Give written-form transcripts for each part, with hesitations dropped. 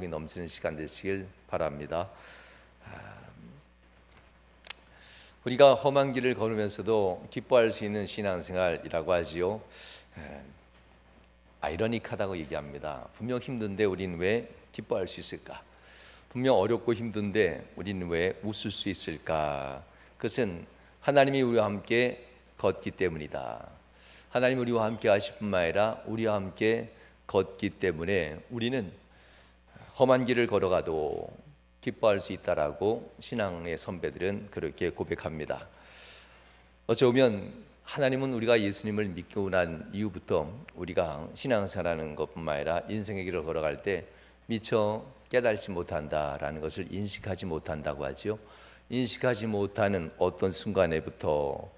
복이 넘치는 시간 되시길 바랍니다. 우리가 험한 길을 걸으면서도 기뻐할 수 있는 신앙생활이라고 하지요. 아이러니하다고 얘기합니다. 분명 힘든데 우린 왜 기뻐할 수 있을까? 분명 어렵고 힘든데 우리는 왜 웃을 수 있을까? 그것은 하나님이 우리와 함께 걷기 때문이다. 하나님이 우리와 함께 하실 뿐만 아니라 우리와 함께 걷기 때문에 우리는 험한 길을 걸어가도 기뻐할 수 있다라고 신앙의 선배들은 그렇게 고백합니다. 어찌 보면 하나님은 우리가 예수님을 믿고 난 이후부터 우리가 신앙생활하는 것뿐만 아니라 인생의 길을 걸어갈 때 미처 깨달지 못한다라는 것을 인식하지 못한다고 하지요. 인식하지 못하는 어떤 순간에부터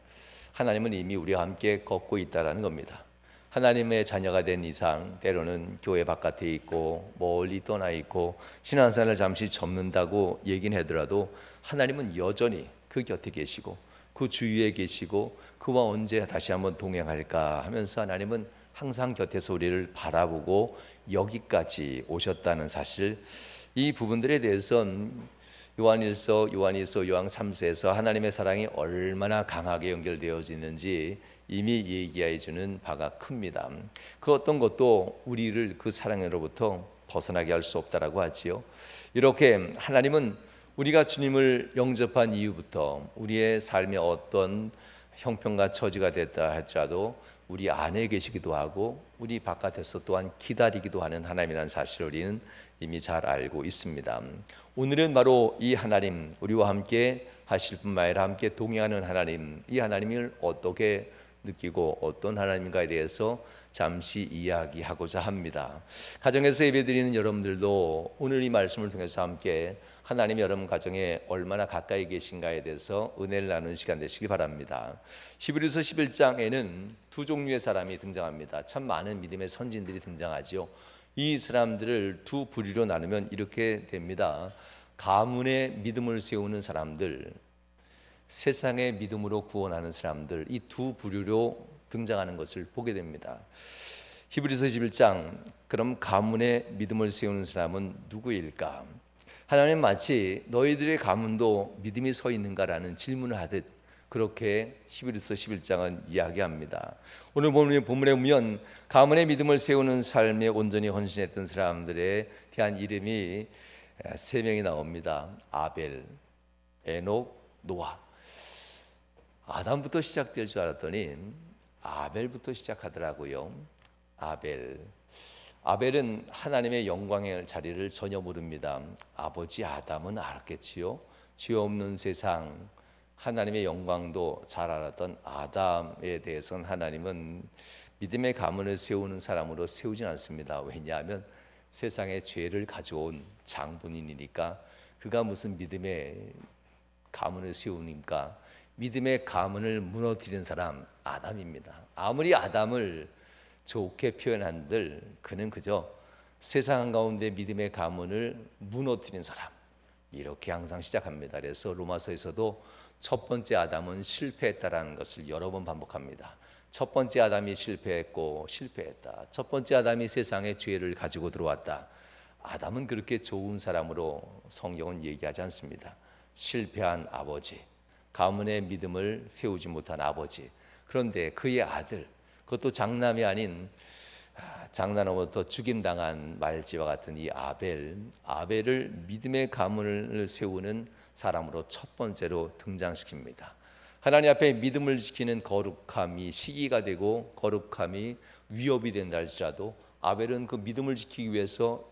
하나님은 이미 우리와 함께 걷고 있다라는 겁니다. 하나님의 자녀가 된 이상 때로는 교회 바깥에 있고 멀리 떠나 있고 신앙생활을 잠시 접는다고 얘기는 하더라도 하나님은 여전히 그 곁에 계시고 그 주위에 계시고 그와 언제 다시 한번 동행할까 하면서 하나님은 항상 곁에서 우리를 바라보고 여기까지 오셨다는 사실, 이 부분들에 대해서는 요한일서, 요한 3서에서 하나님의 사랑이 얼마나 강하게 연결되어지는지 이미 얘기해 주는 바가 큽니다. 그 어떤 것도 우리를 그 사랑으로부터 벗어나게 할 수 없다라고 하지요. 이렇게 하나님은 우리가 주님을 영접한 이후부터 우리의 삶에 어떤 형편과 처지가 됐다 할지라도 우리 안에 계시기도 하고 우리 바깥에서 또한 기다리기도 하는 하나님이라는 사실을 우리는 이미 잘 알고 있습니다. 오늘은 바로 이 하나님, 우리와 함께 하실 뿐만 아니라 함께 동행하는 하나님, 이 하나님을 어떻게 느끼고 어떤 하나님인가에 대해서 잠시 이야기하고자 합니다. 가정에서 예배드리는 여러분들도 오늘 이 말씀을 통해서 함께 하나님이 여러분 가정에 얼마나 가까이 계신가에 대해서 은혜를 나누는 시간 되시기 바랍니다. 히브리서 11장에는 두 종류의 사람이 등장합니다. 참 많은 믿음의 선진들이 등장하죠. 이 사람들을 두 부류로 나누면 이렇게 됩니다. 가문의 믿음을 세우는 사람들, 세상의 믿음으로 구원하는 사람들, 이 두 부류로 등장하는 것을 보게 됩니다. 히브리서 11장, 그럼 가문의 믿음을 세우는 사람은 누구일까? 하나님 마치 너희들의 가문도 믿음이 서 있는가라는 질문을 하듯 그렇게 히브리서 11장은 이야기합니다. 오늘 본문에 보면 가문의 믿음을 세우는 삶에 온전히 헌신했던 사람들에 대한 이름이 세 명이 나옵니다. 아벨, 에녹, 노아. 아담부터 시작될 줄 알았더니 아벨부터 시작하더라고요. 아벨은 하나님의 영광의 자리를 전혀 모릅니다. 아버지 아담은 알았겠지요. 죄 없는 세상, 하나님의 영광도 잘 알았던 아담에 대해서는 하나님은 믿음의 가문을 세우는 사람으로 세우진 않습니다. 왜냐하면 세상에 죄를 가져온 장본인이니까. 그가 무슨 믿음의 가문을 세우니까? 믿음의 가문을 무너뜨리는 사람 아담입니다. 아무리 아담을 좋게 표현한들 그는 그저 세상 가운데 믿음의 가문을 무너뜨리는 사람, 이렇게 항상 시작합니다. 그래서 로마서에서도 첫 번째 아담은 실패했다라는 것을 여러 번 반복합니다. 첫 번째 아담이 실패했다. 첫 번째 아담이 세상에 죄를 가지고 들어왔다. 아담은 그렇게 좋은 사람으로 성경은 얘기하지 않습니다. 실패한 아버지, 가문의 믿음을 세우지 못한 아버지. 그런데 그의 아들, 그것도 장남이 아닌 장난으로부터 죽임당한 말지와 같은 이 아벨을 믿음의 가문을 세우는 사람으로 첫 번째로 등장시킵니다. 하나님 앞에 믿음을 지키는 거룩함이 시기가 되고 거룩함이 위협이 된다 할지라도 아벨은 그 믿음을 지키기 위해서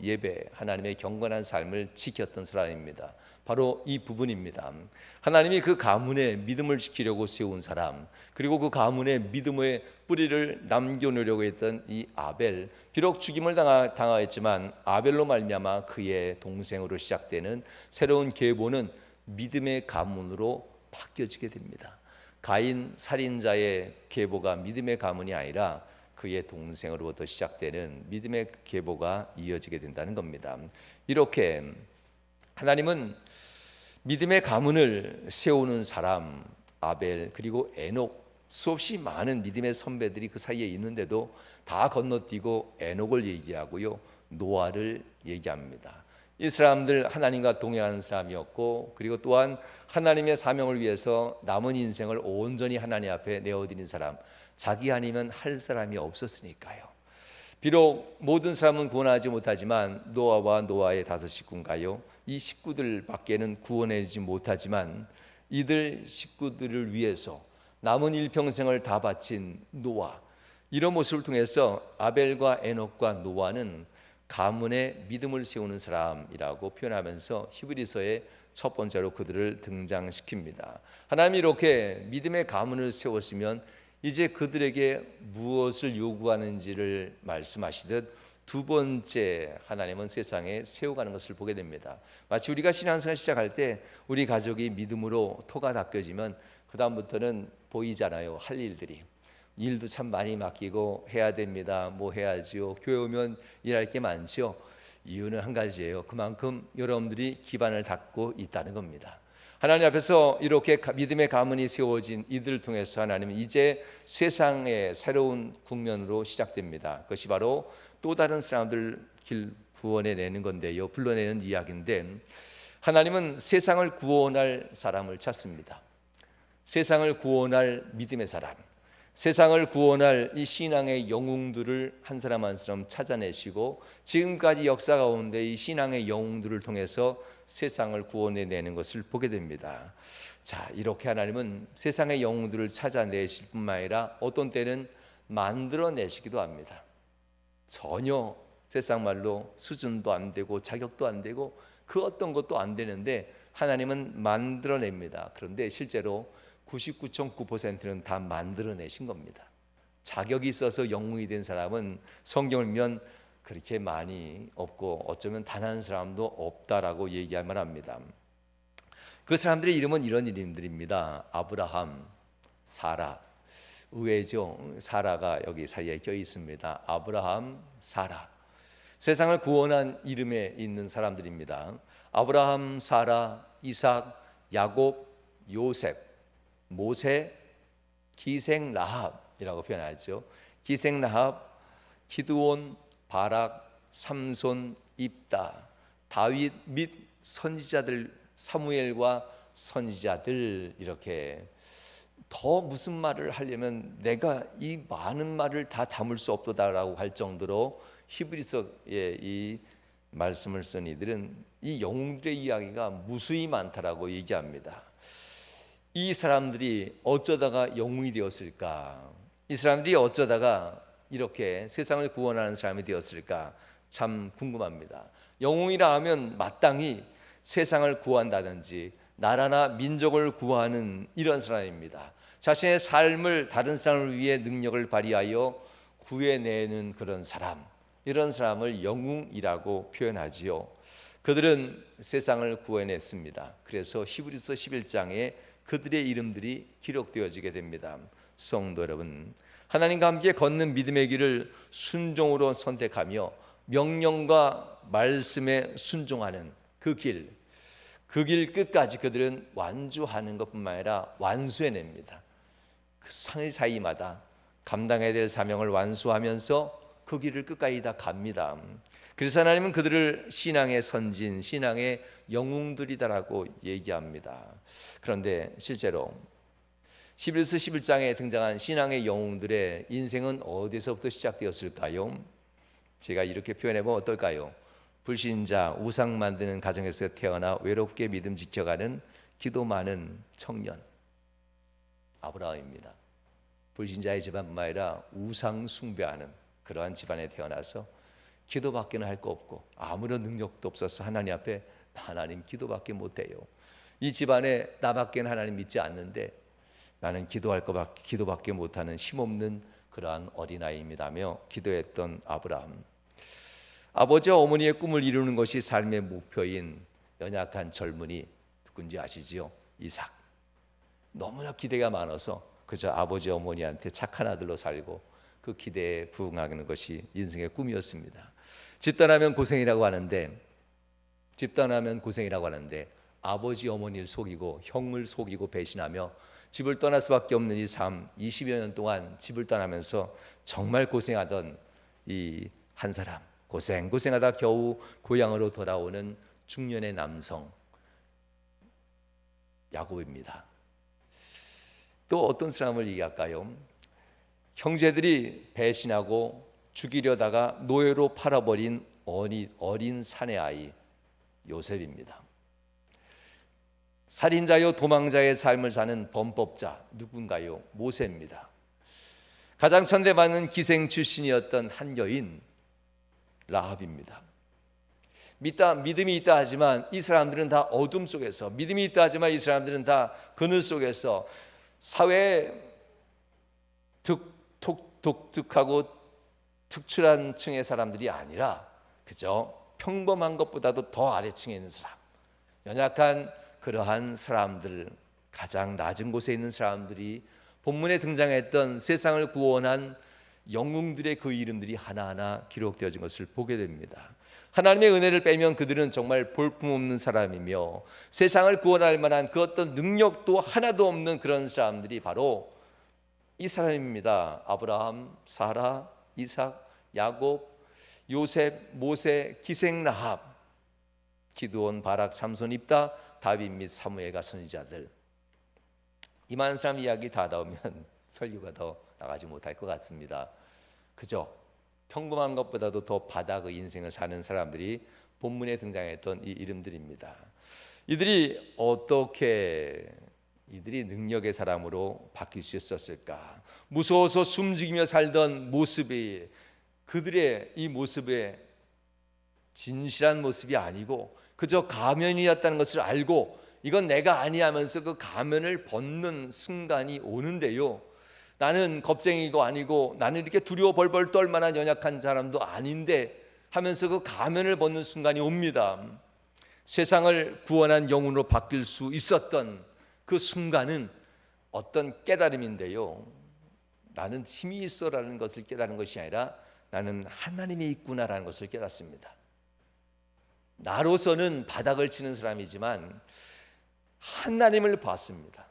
하나님의 경건한 삶을 지켰던 사람입니다. 바로 이 부분입니다. 하나님이 그 가문의 믿음을 지키려고 세운 사람, 그리고 그 가문의 믿음의 뿌리를 남겨놓으려고 했던 이 아벨, 비록 죽임을 당하였지만 아벨로 말미암아 그의 동생으로 시작되는 새로운 계보는 믿음의 가문으로 바뀌어지게 됩니다. 가인 살인자의 계보가 믿음의 가문이 아니라 그의 동생으로부터 시작되는 믿음의 계보가 이어지게 된다는 겁니다. 이렇게 하나님은 믿음의 가문을 세우는 사람 아벨, 그리고 에녹, 수없이 많은 믿음의 선배들이 그 사이에 있는데도 다 건너뛰고 에녹을 얘기하고요, 노아를 얘기합니다. 이 사람들 하나님과 동행하는 사람이었고, 그리고 또한 하나님의 사명을 위해서 남은 인생을 온전히 하나님 앞에 내어드린 사람, 자기 아니면 할 사람이 없었으니까요. 비록 모든 사람은 구원하지 못하지만 노아와 노아의 5 식구인가요? 이 식구들밖에는 구원해주지 못하지만 이들 식구들을 위해서 남은 일평생을 다 바친 노아, 이런 모습을 통해서 아벨과 에녹과 노아는 가문의 믿음을 세우는 사람이라고 표현하면서 히브리서의 첫 번째로 그들을 등장시킵니다. 하나님이 이렇게 믿음의 가문을 세웠으면 이제 그들에게 무엇을 요구하는지를 말씀하시듯 두 번째 하나님은 세상에 세워가는 것을 보게 됩니다. 마치 우리가 신앙생활 시작할 때 우리 가족이 믿음으로 토가 닦여지면 그 다음부터는 보이잖아요. 할 일도 참 많이 맡기고 해야 됩니다. 뭐 해야지요. 교회 오면 일할 게 많죠. 이유는 한 가지예요. 그만큼 여러분들이 기반을 닦고 있다는 겁니다. 하나님 앞에서 이렇게 믿음의 가문이 세워진 이들을 통해서 하나님은 이제 세상의 새로운 국면으로 시작됩니다. 그것이 바로 또 다른 사람들 길 구원해내는 건데요, 불러내는 이야기인데, 하나님은 세상을 구원할 사람을 찾습니다. 세상을 구원할 믿음의 사람, 세상을 구원할 이 신앙의 영웅들을 한 사람 한 사람 찾아내시고 지금까지 역사 가운데 이 신앙의 영웅들을 통해서 세상을 구원해내는 것을 보게 됩니다. 자, 이렇게 하나님은 세상의 영웅들을 찾아내실 뿐만 아니라 어떤 때는 만들어내시기도 합니다. 전혀 세상 말로 수준도 안 되고 자격도 안 되고 그 어떤 것도 안 되는데 하나님은 만들어냅니다. 그런데 실제로 99.9%는 다 만들어내신 겁니다. 자격이 있어서 영웅이 된 사람은 성경을 보면 그렇게 많이 없고 어쩌면 단 한 사람도 없다라고 얘기할 만합니다. 그 사람들의 이름은 이런 이름들입니다. 아브라함, 사라. 의외죠. 사라가 여기 사이에 껴 있습니다. 아브라함, 사라. 세상을 구원한 이름에 있는 사람들입니다. 아브라함, 사라, 이삭, 야곱, 요셉, 모세, 기생 라합이라고 표현하죠. 기생 라합, 기드온, 바락, 삼손, 입다, 다윗 및 선지자들, 사무엘과 선지자들. 이렇게 더 무슨 말을 하려면 내가 이 많은 말을 다 담을 수 없도다라고 할 정도로 히브리서의 이 말씀을 쓴 이들은 이 영웅들의 이야기가 무수히 많다라고 얘기합니다. 이 사람들이 어쩌다가 영웅이 되었을까? 이 사람들이 어쩌다가 이렇게 세상을 구원하는 사람이 되었을까? 참 궁금합니다. 영웅이라 하면 마땅히 세상을 구한다든지 나라나 민족을 구하는 이런 사람입니다. 자신의 삶을 다른 사람을 위해 능력을 발휘하여 구해내는 그런 사람, 이런 사람을 영웅이라고 표현하지요. 그들은 세상을 구해냈습니다. 그래서 히브리서 11장에 그들의 이름들이 기록되어지게 됩니다. 성도 여러분, 하나님과 함께 걷는 믿음의 길을 순종으로 선택하며 명령과 말씀에 순종하는 그 길 끝까지 그들은 완주하는 것뿐만 아니라 완수해냅니다. 그 사이마다 감당해야 될 사명을 완수하면서 그 길을 끝까지 다 갑니다. 그래서 하나님은 그들을 신앙의 선진, 신앙의 영웅들이다라고 얘기합니다. 그런데 실제로 11서 11장에 등장한 신앙의 영웅들의 인생은 어디서부터 시작되었을까요? 제가 이렇게 표현해보면 어떨까요? 불신자, 우상 만드는 가정에서 태어나 외롭게 믿음 지켜가는 기도 많은 청년 아브라함입니다. 불신자의 집안뿐만 아니라 우상 숭배하는 그러한 집안에 태어나서 기도밖에는 할 거 없고 아무런 능력도 없어서 하나님 앞에 하나님 기도밖에 못해요. 이 집안에 나밖에는 하나님 믿지 않는데 나는 기도밖에 못하는 힘없는 그러한 어린아이입니다며 기도했던 아브라함. 아버지와 어머니의 꿈을 이루는 것이 삶의 목표인 연약한 젊은이 누군지 아시지요? 이삭. 너무나 기대가 많아서 그저 아버지 어머니한테 착한 아들로 살고 그 기대에 부응하는 것이 인생의 꿈이었습니다. 집단하면 고생이라고 하는데 아버지 어머니를 속이고 형을 속이고 배신하며 집을 떠날 수밖에 없는 이 삶, 20여 년 동안 집을 떠나면서 정말 고생하던 이 한 사람, 고생하다 겨우 고향으로 돌아오는 중년의 남성 야곱입니다. 또 어떤 사람을 얘기할까요? 형제들이 배신하고 죽이려다가 노예로 팔아버린 어린 사내 아이 요셉입니다. 살인자요 도망자의 삶을 사는 범법자 누군가요? 모세입니다. 가장 천대받는 기생 출신이었던 한 여인 라합입니다. 믿음이 있다 하지만 이 사람들은 다 어둠 속에서, 믿음이 있다 하지만 이 사람들은 다 그늘 속에서 사회에 독특하고 특출한 층의 사람들이 아니라 그저 평범한 것보다도 더 아래층에 있는 사람, 연약한 그러한 사람들, 가장 낮은 곳에 있는 사람들이 본문에 등장했던 세상을 구원한 영웅들의 그 이름들이 하나하나 기록되어진 것을 보게 됩니다. 하나님의 은혜를 빼면 그들은 정말 볼품없는 사람이며 세상을 구원할 만한 그 어떤 능력도 하나도 없는 그런 사람들이 바로 이 사람입니다. 아브라함, 사라, 이삭, 야곱, 요셉, 모세, 기생 라합, 기드온, 바락, 삼손, 입다, 다윗 및 사무엘과 선지자들. 이만 사람 이야기 다 나오면 설교가 더 나가지 못할 것 같습니다. 그저 평범한 것보다도 더 바닥의 인생을 사는 사람들이 본문에 등장했던 이 이름들입니다. 이들이 어떻게 능력의 사람으로 바뀔 수 있었을까? 무서워서 숨죽이며 살던 모습이 그들의 이 모습의 진실한 모습이 아니고 그저 가면이었다는 것을 알고 이건 내가 아니야 하면서 그 가면을 벗는 순간이 오는데요, 나는 겁쟁이고 아니고 나는 이렇게 두려워 벌벌 떨 만한 연약한 사람도 아닌데 하면서 그 가면을 벗는 순간이 옵니다. 세상을 구원한 영혼으로 바뀔 수 있었던 그 순간은 어떤 깨달음인데요, 나는 힘이 있어라는 것을 깨달은 것이 아니라 나는 하나님이 있구나라는 것을 깨닫습니다. 나로서는 바닥을 치는 사람이지만 하나님을 봤습니다.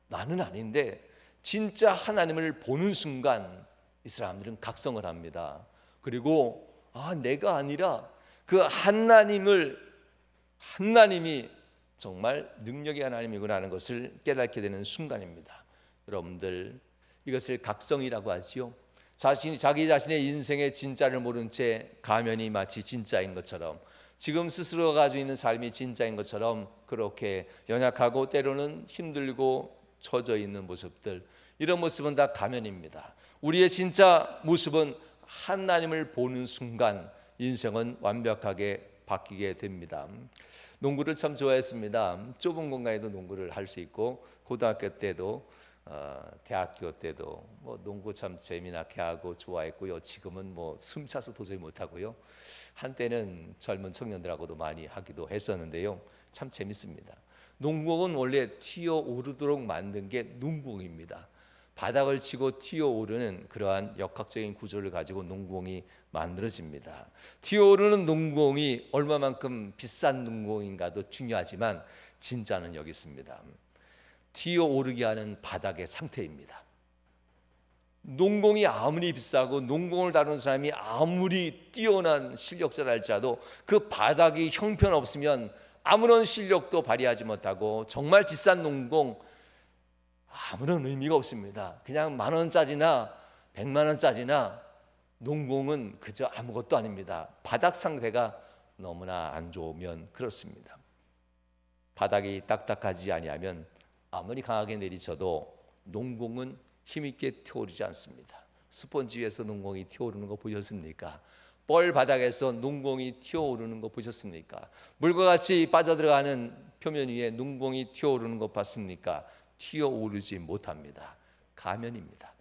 나는 아닌데 진짜 하나님을 보는 순간 이 사람들은 각성을 합니다. 그리고 내가 아니라 그 하나님이 정말 능력의 하나님이구나 하는 것을 깨닫게 되는 순간입니다. 여러분들, 이것을 각성이라고 하지요. 자기 자신의 인생의 진짜를 모른 채 가면이 마치 진짜인 것처럼, 지금 스스로가 가지고 있는 삶이 진짜인 것처럼 그렇게 연약하고 때로는 힘들고 처져 있는 모습들, 이런 모습은 다 가면입니다. 우리의 진짜 모습은 하나님을 보는 순간 인생은 완벽하게 바뀌게 됩니다. 농구를 참 좋아했습니다. 좁은 공간에도 농구를 할 수 있고 고등학교 때도 대학교 때도 농구 참 재미나게 하고 좋아했고요. 지금은 숨차서 도저히 못하고요. 한때는 젊은 청년들하고도 많이 하기도 했었는데요. 참 재밌습니다. 농구공은 원래 튀어오르도록 만든 게 농구공입니다. 바닥을 치고 튀어오르는 그러한 역학적인 구조를 가지고 농구공이 만들어집니다. 튀어오르는 농구공이 얼마만큼 비싼 농구공인가도 중요하지만 진짜는 여기 있습니다. 튀어오르게 하는 바닥의 상태입니다. 농공이 아무리 비싸고 농공을 다루는 사람이 아무리 뛰어난 실력자라 할지라도 그 바닥이 형편없으면 아무런 실력도 발휘하지 못하고 정말 비싼 농공 아무런 의미가 없습니다. 그냥 10,000원짜리나 100만 원짜리나 농공은 그저 아무것도 아닙니다. 바닥 상태가 너무나 안 좋으면 그렇습니다. 바닥이 딱딱하지 아니하면 아무리 강하게 내리쳐도 농공은 힘있게 튀어오르지 않습니다. 스펀지 위에서 농공이 튀어오르는 거 보셨습니까? 뻘 바닥에서 농공이 튀어오르는 거 보셨습니까? 물과 같이 빠져들어가는 표면 위에 농공이 튀어오르는 거 봤습니까? 튀어오르지 못합니다. 가면입니다.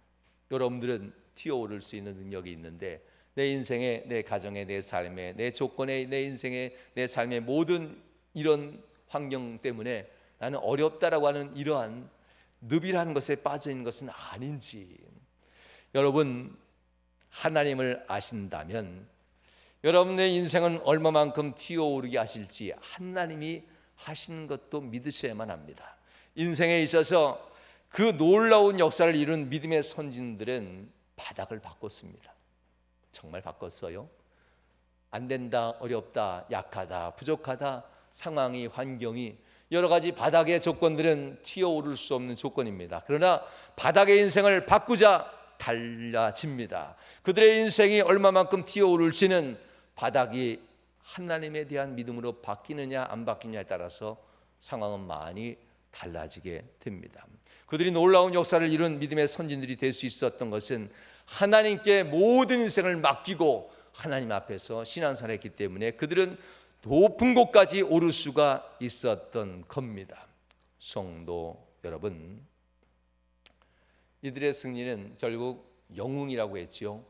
여러분들은 튀어오를 수 있는 능력이 있는데 내 인생에, 내 가정에, 내 삶에, 내 조건에, 내 인생에, 내 삶의 모든 이런 환경 때문에 나는 어렵다라고 하는 이러한 늪이라는 것에 빠져 있는 것은 아닌지, 여러분 하나님을 아신다면 여러분의 인생은 얼마만큼 튀어오르게 하실지 하나님이 하시는 것도 믿으셔야만 합니다. 인생에 있어서 그 놀라운 역사를 이룬 믿음의 선진들은 바닥을 바꿨습니다. 정말 바꿨어요. 안 된다, 어렵다, 약하다, 부족하다, 상황이, 환경이, 여러 가지 바닥의 조건들은 튀어오를 수 없는 조건입니다. 그러나 바닥의 인생을 바꾸자 달라집니다. 그들의 인생이 얼마만큼 튀어오를지는 바닥이 하나님에 대한 믿음으로 바뀌느냐 안 바뀌느냐에 따라서 상황은 많이 달라지게 됩니다. 그들이 놀라운 역사를 이룬 믿음의 선진들이 될 수 있었던 것은 하나님께 모든 인생을 맡기고 하나님 앞에서 신앙생활을 했기 때문에 그들은 높은 곳까지 오를 수가 있었던 겁니다. 성도 여러분, 이들의 승리는 결국 영웅이라고 했지요.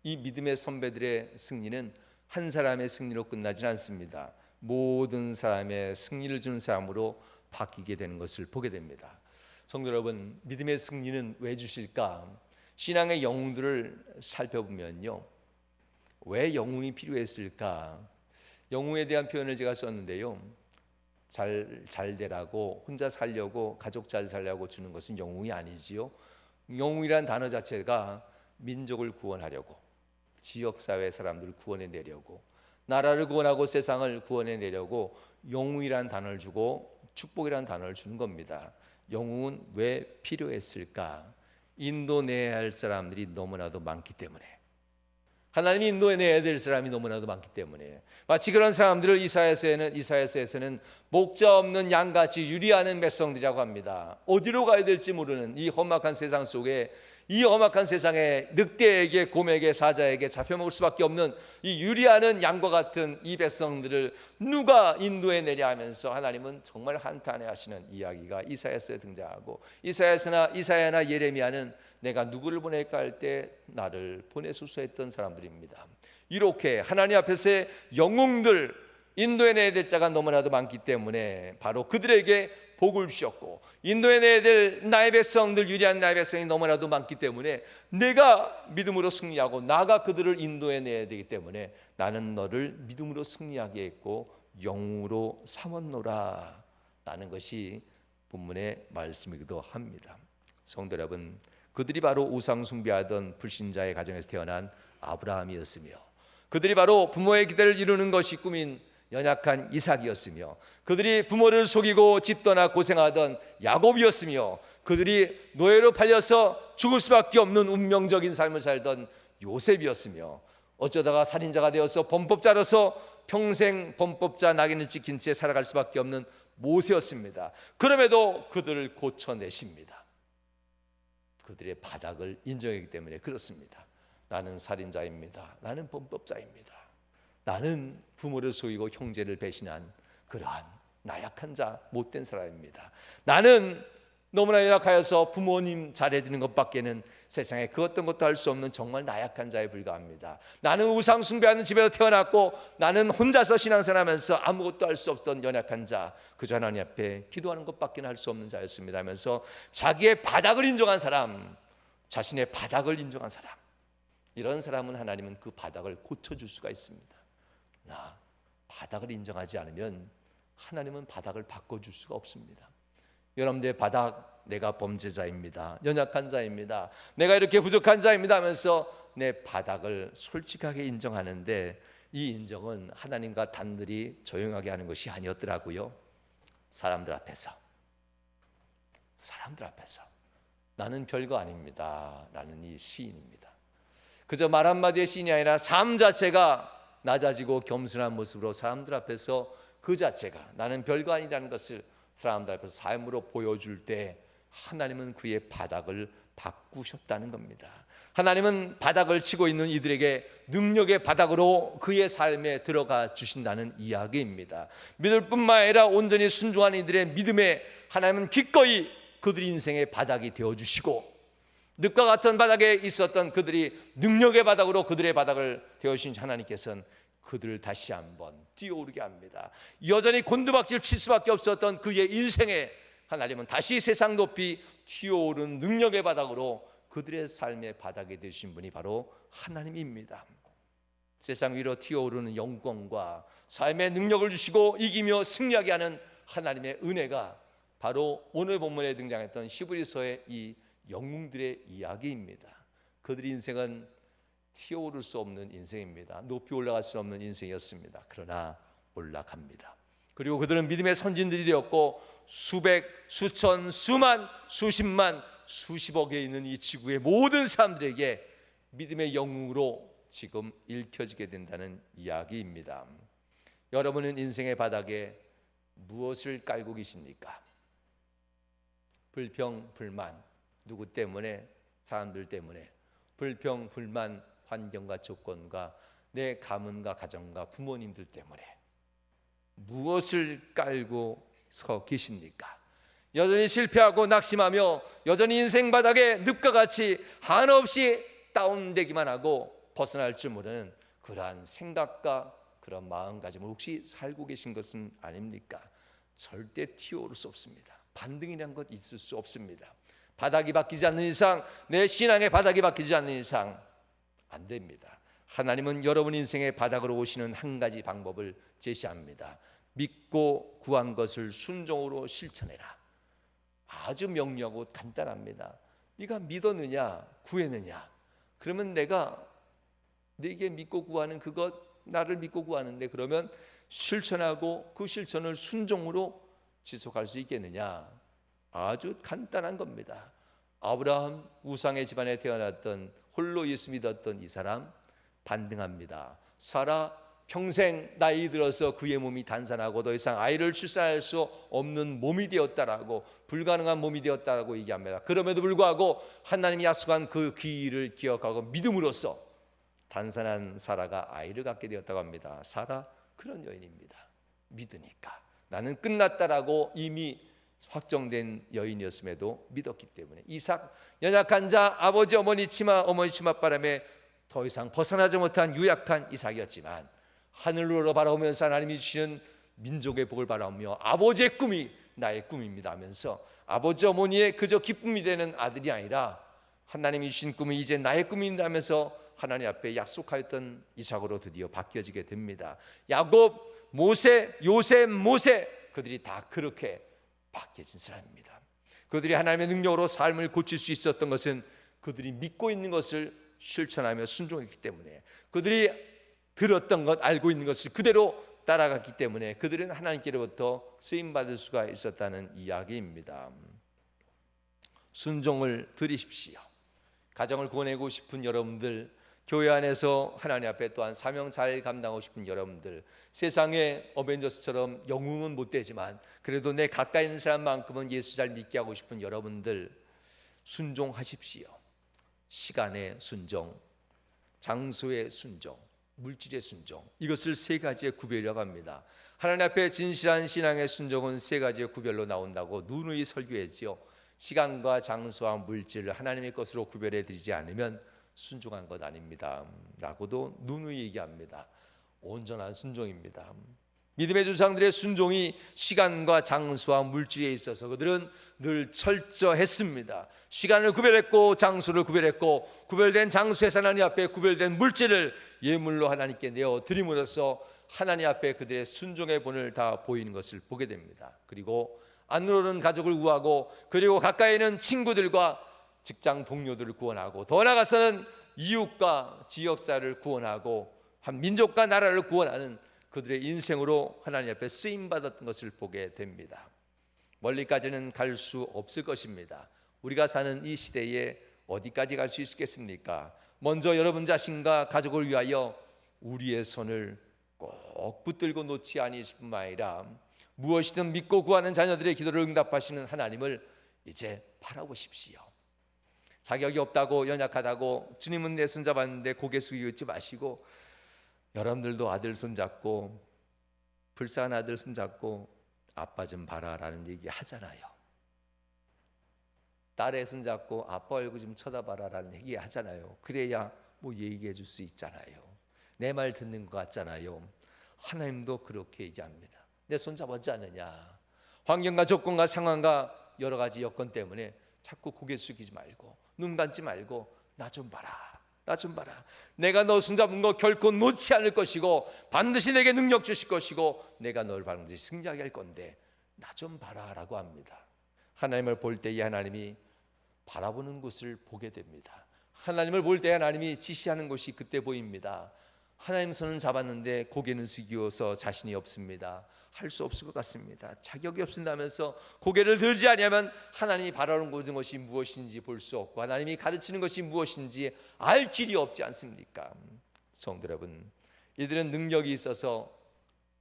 이 믿음의 선배들의 승리는 한 사람의 승리로 끝나지 않습니다. 모든 사람의 승리를 주는 사람으로 바뀌게 되는 것을 보게 됩니다. 성도 여러분, 믿음의 승리는 왜 주실까? 신앙의 영웅들을 살펴보면요, 왜 영웅이 필요했을까? 영웅에 대한 표현을 제가 썼는데요, 잘 되라고, 혼자 살려고, 가족 잘 살려고 주는 것은 영웅이 아니지요. 영웅이란 단어 자체가 민족을 구원하려고, 지역사회 사람들을 구원해내려고, 나라를 구원하고 세상을 구원해내려고 영웅이란 단어를 주고 축복이란 단어를 주는 겁니다. 영웅은 왜 필요했을까? 인도내야 할 사람들이 너무나도 많기 때문에, 하나님이 인도해내야 될 사람이 너무나도 많기 때문에, 마치 그런 사람들을 이사야서에서는 목자 없는 양같이 유리하는 백성들이라고 합니다. 어디로 가야 될지 모르는 이 험악한 세상 속에, 이 험악한 세상에 늑대에게, 곰에게, 사자에게 잡혀먹을 수밖에 없는 이 유리하는 양과 같은 이 백성들을 누가 인도해내려 하면서 하나님은 정말 한탄해하시는 이야기가 이사야서에 등장하고, 이사야나 예레미야는 내가 누구를 보낼까 할 때 나를 보내소서 했던 사람들입니다. 이렇게 하나님 앞에서의 영웅들, 인도해내야 될 자가 너무나도 많기 때문에 바로 그들에게 복을 주셨고, 인도해내야 될 나의 백성들, 유리한 나의 백성이 너무나도 많기 때문에 내가 믿음으로 승리하고 나가 그들을 인도해내야 되기 때문에 나는 너를 믿음으로 승리하게 했고 영웅으로 삼았노라 라는 것이 본문의 말씀이기도 합니다. 성도 여러분, 그들이 바로 우상 숭배하던 불신자의 가정에서 태어난 아브라함이었으며, 그들이 바로 부모의 기대를 이루는 것이 꿈인 연약한 이삭이었으며, 그들이 부모를 속이고 집 떠나 고생하던 야곱이었으며, 그들이 노예로 팔려서 죽을 수밖에 없는 운명적인 삶을 살던 요셉이었으며, 어쩌다가 살인자가 되어서 범법자로서 평생 범법자 낙인을 찍힌 채 살아갈 수밖에 없는 모세였습니다. 그럼에도 그들을 고쳐내십니다. 그들의 바닥을 인정했기 때문에 그렇습니다. 나는 살인자입니다. 나는 범법자입니다. 나는 부모를 속이고 형제를 배신한 그러한 나약한 자, 못된 사람입니다. 나는 너무나 연약하여서 부모님 잘해주는 것밖에는 세상에 그 어떤 것도 할 수 없는 정말 나약한 자에 불과합니다. 나는 우상 숭배하는 집에서 태어났고 나는 혼자서 신앙생활하면서 아무것도 할 수 없던 연약한 자, 그저 하나님 앞에 기도하는 것밖에 할 수 없는 자였습니다 하면서 자기의 바닥을 인정한 사람, 자신의 바닥을 인정한 사람, 이런 사람은 하나님은 그 바닥을 고쳐줄 수가 있습니다. 나 바닥을 인정하지 않으면 하나님은 바닥을 바꿔줄 수가 없습니다. 여러분들의 바닥, 내가 범죄자입니다, 연약한 자입니다, 내가 이렇게 부족한 자입니다 하면서 내 바닥을 솔직하게 인정하는데, 이 인정은 하나님과 단둘이 조용하게 하는 것이 아니었더라고요. 사람들 앞에서 나는 별거 아닙니다, 나는 이 시인입니다. 그저 말 한마디의 시인이 아니라 삶 자체가 낮아지고 겸손한 모습으로 사람들 앞에서 그 자체가 나는 별거 아니라는 것을 사람들 앞에서 삶으로 보여줄 때 하나님은 그의 바닥을 바꾸셨다는 겁니다. 하나님은 바닥을 치고 있는 이들에게 능력의 바닥으로 그의 삶에 들어가 주신다는 이야기입니다. 믿을 뿐만 아니라 온전히 순종한 이들의 믿음에 하나님은 기꺼이 그들 인생의 바닥이 되어주시고, 늪과 같은 바닥에 있었던 그들이 능력의 바닥으로 그들의 바닥을 되어주신 하나님께서는 그들을 다시 한번 뛰어오르게 합니다. 여전히 곤두박질 칠 수밖에 없었던 그의 인생에 하나님은 다시 세상 높이 뛰어오른 능력의 바닥으로 그들의 삶의 바닥이 되신 분이 바로 하나님입니다. 세상 위로 뛰어오르는 영광과 삶의 능력을 주시고 이기며 승리하게 하는 하나님의 은혜가 바로 오늘 본문에 등장했던 히브리서의 이 영웅들의 이야기입니다. 그들의 인생은 튀어오를 수 없는 인생입니다. 높이 올라갈 수 없는 인생이었습니다. 그러나 올라갑니다. 그리고 그들은 믿음의 선진들이 되었고 수백, 수천, 수만, 수십만, 수십억에 있는 이 지구의 모든 사람들에게 믿음의 영웅으로 지금 읽혀지게 된다는 이야기입니다. 여러분은 인생의 바닥에 무엇을 깔고 계십니까? 불평, 불만, 누구 때문에? 사람들 때문에. 불평, 불만, 환경과 조건과 내 가문과 가정과 부모님들 때문에 무엇을 깔고 서 계십니까? 여전히 실패하고 낙심하며 여전히 인생 바닥에 늪과 같이 한없이 다운되기만 하고 벗어날 줄 모르는 그러한 생각과 그런 마음가짐을 혹시 살고 계신 것은 아닙니까? 절대 튀어오를 수 없습니다. 반등이라는 것 있을 수 없습니다. 바닥이 바뀌지 않는 이상, 내 신앙의 바닥이 바뀌지 않는 이상 안 됩니다. 하나님은 여러분 인생의 바닥으로 오시는 한 가지 방법을 제시합니다. 믿고 구한 것을 순종으로 실천해라. 아주 명료하고 간단합니다. 네가 믿었느냐, 구했느냐? 그러면 내가 네게 믿고 구하는 그것, 나를 믿고 구하는데 그러면 실천하고 그 실천을 순종으로 지속할 수 있겠느냐? 아주 간단한 겁니다. 아브라함 우상의 집안에 태어났던 홀로 예수 믿었던 이 사람 반등합니다. 사라 평생 나이 들어서 그의 몸이 단산하고 더 이상 아이를 출산할 수 없는 몸이 되었다라고, 불가능한 몸이 되었다라고 얘기합니다. 그럼에도 불구하고 하나님이 약속한 그 기일을 기억하고 믿음으로써 단산한 사라가 아이를 갖게 되었다고 합니다. 사라 그런 여인입니다. 믿으니까 나는 끝났다라고 이미 확정된 여인이었음에도 믿었기 때문에 이삭 연약한 자, 아버지 어머니 치맛바람에 더 이상 벗어나지 못한 유약한 이삭이었지만 하늘로 바라보면서 하나님이 주시는 민족의 복을 바라보며 아버지의 꿈이 나의 꿈입니다 하면서 아버지 어머니의 그저 기쁨이 되는 아들이 아니라 하나님이 주신 꿈이 이제 나의 꿈입니다 하면서 하나님 앞에 약속하였던 이삭으로 드디어 바뀌어지게 됩니다. 야곱, 모세, 요셉, 모세 그들이 다 그렇게 바뀌어진 사람입니다. 그들이 하나님의 능력으로 삶을 고칠 수 있었던 것은 그들이 믿고 있는 것을 실천하며 순종했기 때문에, 그들이 들었던 것, 알고 있는 것을 그대로 따라갔기 때문에 그들은 하나님께로부터 쓰임받을 수가 있었다는 이야기입니다. 순종을 드리십시오. 가정을 구원하고 싶은 여러분들, 교회 안에서 하나님 앞에 또한 사명 잘 감당하고 싶은 여러분들, 세상에 어벤져스처럼 영웅은 못 되지만 그래도 내 가까이 있는 사람만큼은 예수 잘 믿게 하고 싶은 여러분들, 순종하십시오. 시간의 순종, 장소의 순종, 물질의 순종, 이것을 세 가지의 구별이라고 합니다. 하나님 앞에 진실한 신앙의 순종은 세 가지의 구별로 나온다고 누누이 설교했지요. 시간과 장소와 물질을 하나님의 것으로 구별해 드리지 않으면 순종한 것 아닙니다 라고도 누누이 얘기합니다. 온전한 순종입니다. 믿음의 조상들의 순종이 시간과 장소와 물질에 있어서 그들은 늘 철저했습니다. 시간을 구별했고 장소를 구별했고, 구별된 장소에서 하나님 앞에 구별된 물질을 예물로 하나님께 내어 드림으로써 하나님 앞에 그들의 순종의 본을 다 보이는 것을 보게 됩니다. 그리고 안으로는 가족을 구하고, 그리고 가까이 있는 친구들과 직장 동료들을 구원하고, 더 나아가서는 이웃과 지역사를 구원하고 한 민족과 나라를 구원하는 그들의 인생으로 하나님 앞에 쓰임받았던 것을 보게 됩니다. 멀리까지는 갈 수 없을 것입니다. 우리가 사는 이 시대에 어디까지 갈 수 있겠습니까? 먼저 여러분 자신과 가족을 위하여 우리의 손을 꼭 붙들고 놓지 아니실 뿐만 아니라 무엇이든 믿고 구하는 자녀들의 기도를 응답하시는 하나님을 이제 바라보십시오. 자격이 없다고, 연약하다고 주님은 내 손잡았는데 고개 숙이고 있지 마시고, 여러분들도 아들 손잡고 불쌍한 아들 손잡고 아빠 좀 봐라 라는 얘기 하잖아요. 딸의 손잡고 아빠 얼굴 좀 쳐다봐라 라는 얘기 하잖아요. 그래야 뭐 얘기해 줄 수 있잖아요. 내 말 듣는 것 같잖아요. 하나님도 그렇게 얘기합니다. 내 손잡았지 않느냐. 환경과 조건과 상황과 여러 가지 여건 때문에 자꾸 고개 숙이지 말고 눈 감지 말고 나 좀 봐라, 나 좀 봐라. 내가 너 손잡은 거 결코 놓지 않을 것이고 반드시 내게 능력 주실 것이고 내가 널 반드시 승리하게 할 건데 나 좀 봐라 라고 합니다. 하나님을 볼 때에 하나님이 바라보는 곳을 보게 됩니다. 하나님을 볼 때 하나님이 지시하는 것이 그때 보입니다. 하나님 손은 잡았는데 고개는 숙이어서 자신이 없습니다. 할 수 없을 것 같습니다. 자격이 없습니다면서 고개를 들지 아니하면 하나님이 바라는 것이 무엇인지 볼 수 없고 하나님이 가르치는 것이 무엇인지 알 길이 없지 않습니까? 성도 여러분, 이들은 능력이 있어서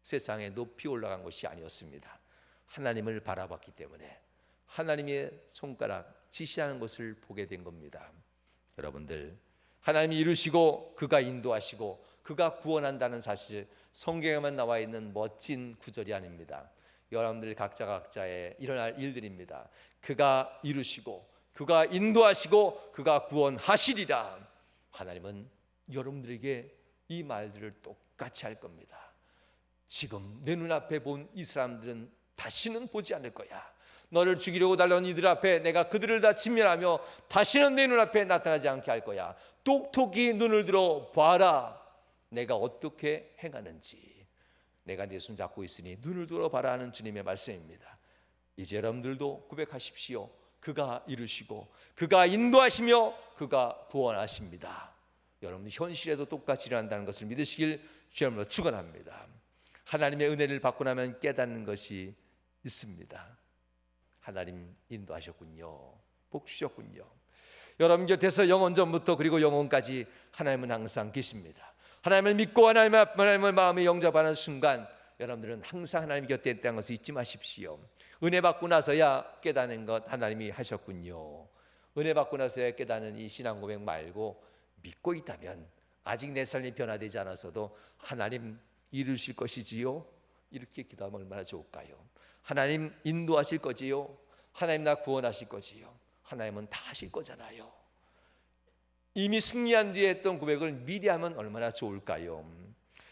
세상에 높이 올라간 것이 아니었습니다. 하나님을 바라봤기 때문에 하나님의 손가락 지시하는 것을 보게 된 겁니다. 여러분들, 하나님이 이루시고 그가 인도하시고 그가 구원한다는 사실, 성경에만 나와 있는 멋진 구절이 아닙니다. 여러분들 각자의 일어날 일들입니다. 그가 이루시고 그가 인도하시고 그가 구원하시리라. 하나님은 여러분들에게 이 말들을 똑같이 할 겁니다. 지금 내 눈앞에 본 이 사람들은 다시는 보지 않을 거야. 너를 죽이려고 달려온 이들 앞에 내가 그들을 다 진멸하며 다시는 내 눈앞에 나타나지 않게 할 거야. 똑똑히 눈을 들어 봐라. 내가 어떻게 행하는지. 내가 네 손 잡고 있으니 눈을 들어 봐라 하는 주님의 말씀입니다. 이제 여러분들도 고백하십시오. 그가 이루시고 그가 인도하시며 그가 구원하십니다. 여러분 현실에도 똑같이 일어난다는 것을 믿으시길 주님으로 축원합니다. 하나님의 은혜를 받고 나면 깨닫는 것이 있습니다. 하나님 인도하셨군요. 복 주셨군요. 여러분 곁에서 영원전부터 그리고 영원까지 하나님은 항상 계십니다. 하나님을 믿고 하나님을 마음에 영접하는 순간 여러분들은 항상 하나님 곁에 있다는 것을 잊지 마십시오. 은혜 받고 나서야 깨닫는 것 하나님이 하셨군요. 은혜 받고 나서야 깨닫는 이 신앙 고백 말고 믿고 있다면 아직 내 삶이 변화되지 않아서도 하나님 이루실 것이지요? 이렇게 기도하면 얼마나 좋을까요? 하나님 인도하실 거지요? 하나님 나 구원하실 거지요? 하나님은 다 하실 거잖아요. 이미 승리한 뒤에 했던 고백을 미리 하면 얼마나 좋을까요?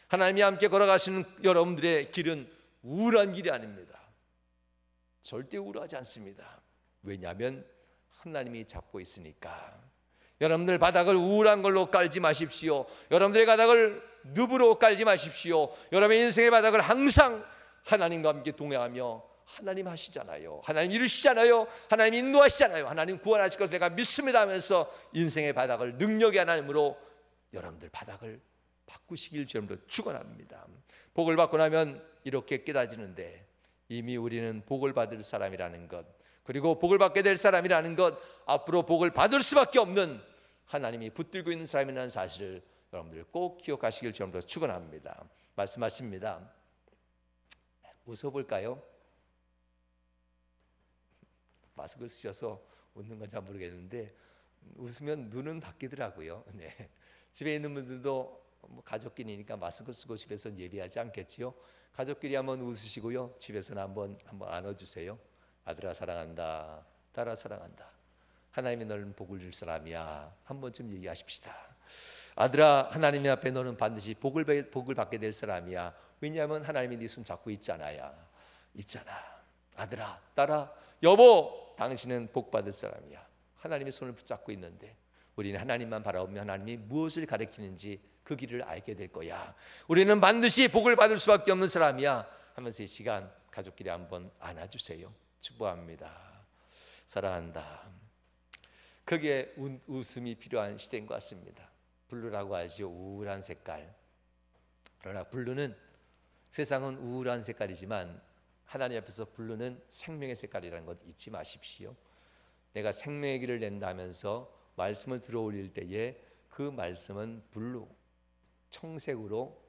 하나님이 함께 걸어가시는 여러분들의 길은 우울한 길이 아닙니다. 절대 우울하지 않습니다. 왜냐하면 하나님이 잡고 있으니까. 여러분들 바닥을 우울한 걸로 깔지 마십시오. 여러분들의 바닥을 늪으로 깔지 마십시오. 여러분의 인생의 바닥을 항상 하나님과 함께 동행하며 하나님 하시잖아요. 하나님 이루시잖아요. 하나님 인도하시잖아요. 하나님 구원하실 것을 내가 믿습니다 하면서 인생의 바닥을 능력의 하나님으로 여러분들 바닥을 바꾸시길 주님으로 축원합니다. 복을 받고 나면 이렇게 깨닫지는데 이미 우리는 복을 받을 사람이라는 것, 그리고 복을 받게 될 사람이라는 것, 앞으로 복을 받을 수밖에 없는 하나님이 붙들고 있는 사람이라는 사실을 여러분들 꼭 기억하시길 주님으로 축원합니다. 말씀하십니다. 웃어볼까요? 마스크 쓰셔서 웃는 건 잘 모르겠는데 웃으면 눈은 바뀌더라고요. 네. 집에 있는 분들도 뭐 가족끼리니까 마스크 쓰고 집에서는 예비하지 않겠지요. 가족끼리 한번 웃으시고요. 집에서는 한번 안아주세요. 아들아 사랑한다. 딸아 사랑한다. 하나님이 너는 복을 줄 사람이야. 한 번쯤 얘기하십시다. 아들아 하나님 앞에 너는 반드시 복을 받게 될 사람이야. 왜냐하면 하나님이 네 손 잡고 있잖아. 아들아 딸아 여보 당신은 복 받을 사람이야. 하나님의 손을 붙잡고 있는데 우리는 하나님만 바라보며 하나님이 무엇을 가르치는지 그 길을 알게 될 거야. 우리는 반드시 복을 받을 수밖에 없는 사람이야 하면서 이 시간 가족끼리 한번 안아주세요. 축복합니다. 사랑한다. 그게 웃음이 필요한 시대인 것 같습니다. 블루라고 하죠. 우울한 색깔. 그러나 블루는 세상은 우울한 색깔이지만 하나님 앞에서 블루는 생명의 색깔이라는 것 잊지 마십시오. 내가 생명의 길을 낸다면서 말씀을 들어 올릴 때에 그 말씀은 블루, 청색으로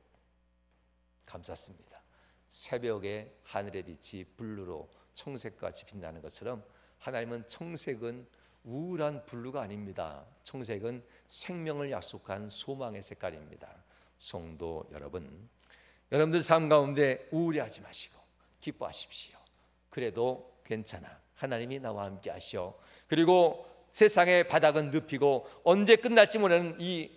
감쌌습니다. 새벽에 하늘의 빛이 블루로 청색같이 빛나는 것처럼 하나님은 청색은 우울한 블루가 아닙니다. 청색은 생명을 약속한 소망의 색깔입니다. 성도 여러분, 여러분들 삶 가운데 우울해하지 마시고 기뻐하십시오. 그래도 괜찮아. 하나님이 나와 함께 하셔. 그리고 세상의 바닥은 눕히고 언제 끝날지 모르는 이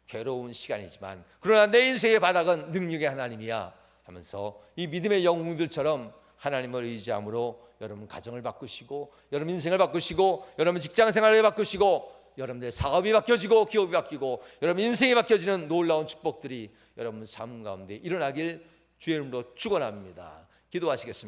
괴로운 시간이지만 그러나 내 인생의 바닥은 능력의 하나님이야 하면서 이 믿음의 영웅들처럼 하나님을 의지함으로 여러분 가정을 바꾸시고 여러분 인생을 바꾸시고 여러분 직장 생활을 바꾸시고 여러분들의 사업이 바뀌어지고 기업이 바뀌고 여러분 인생이 바뀌어지는 놀라운 축복들이 여러분 삶 가운데 일어나길 주의 이름으로 축원합니다. 기도하시겠습니다.